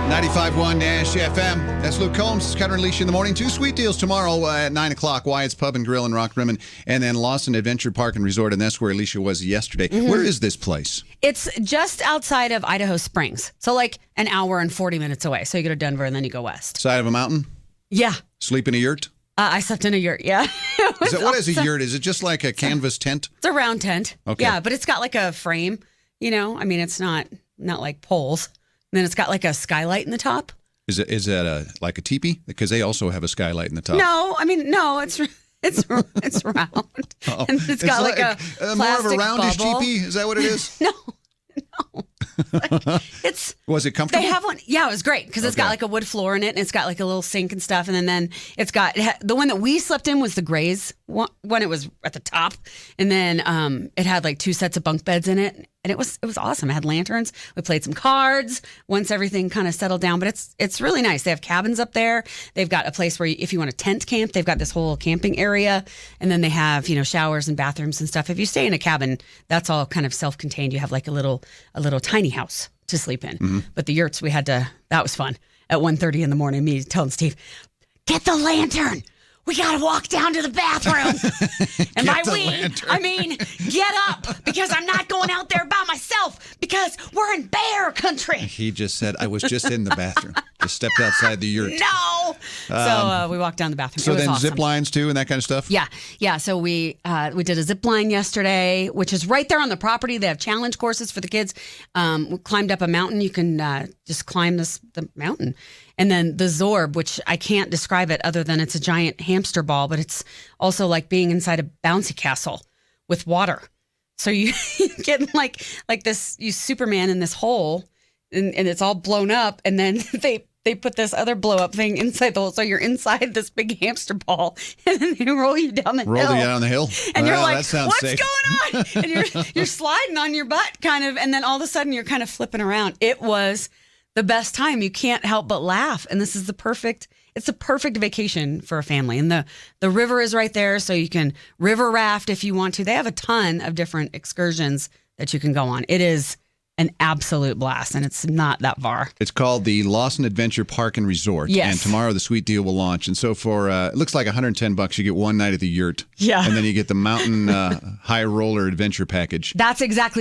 95.1 Nash FM. That's Luke Combs. It's Cutter and Alisha in the morning. 2 sweet deals tomorrow at 9 o'clock. Wyatt's Pub and Grill in Rock Rimmon. And then Lawson Adventure Park and Resort. And that's where Alisha was yesterday. Mm-hmm. Where is this place? It's just outside of Idaho Springs. So like an hour and 40 minutes away. So you go to Denver and then you go west. Side of a mountain? Yeah. Sleep in a yurt? I slept in a yurt, yeah. What is a yurt? Is it just like a canvas tent? It's a round tent. Okay. Yeah, but it's got like a frame, you know? I mean, it's not like poles. And then it's got like a skylight in the top. Is that like a teepee? Because they also have a skylight in the top. No, it's round. Oh. And it's got like a more of a roundish bubble. teepee? Is that what it is? No. Was it comfortable? They have one. Yeah, it was great because it's got like a wood floor in it, and it's got like a little sink and stuff. And then the one that we slept in was the Grays one. It was at the top, and then it had like 2 sets of bunk beds in it, and it was awesome. It had lanterns. We played some cards once everything kind of settled down. But it's really nice. They have cabins up there. They've got a place where if you want to tent camp, they've got this whole camping area, and then they have showers and bathrooms and stuff. If you stay in a cabin, that's all kind of self-contained. You have like a little tiny house to sleep in. Mm-hmm. But the yurts, that was fun. At 1:30 in the morning, me telling Steve, get the lantern. We got to walk down to the bathroom. And I mean, get up, because I'm not going out there by myself because we're in bear country. He just said, I was just in the bathroom. Just stepped outside the yurt. No. So we walked down the bathroom. So then awesome. zip lines too and that kind of stuff? Yeah. So we did a zip line yesterday, which is right there on the property. They have challenge courses for the kids. We climbed up a mountain. You can just climb the mountain. And then the Zorb, which I can't describe it other than it's a giant hamster ball, but it's also like being inside a bouncy castle with water. So you get like this, you Superman in this hole, and it's all blown up, and then they put this other blow up thing inside the hole, so you're inside this big hamster ball, and then they roll you down the hill. Roll you down the hill, and you're like, "What's safe. Going on?" And you're sliding on your butt, kind of, and then all of a sudden you're kind of flipping around. It was the best time. You can't help but laugh, and this is the perfect vacation for a family. And the river is right there, so you can river raft if you want to. They have a ton of different excursions that you can go on. It is an absolute blast, and it's not that far. It's called the Lawson Adventure Park and Resort. Yes. And tomorrow the sweet deal will launch. And so for, it looks like $110, you get one night at the yurt. Yeah. And then you get the mountain high roller adventure package. That's exactly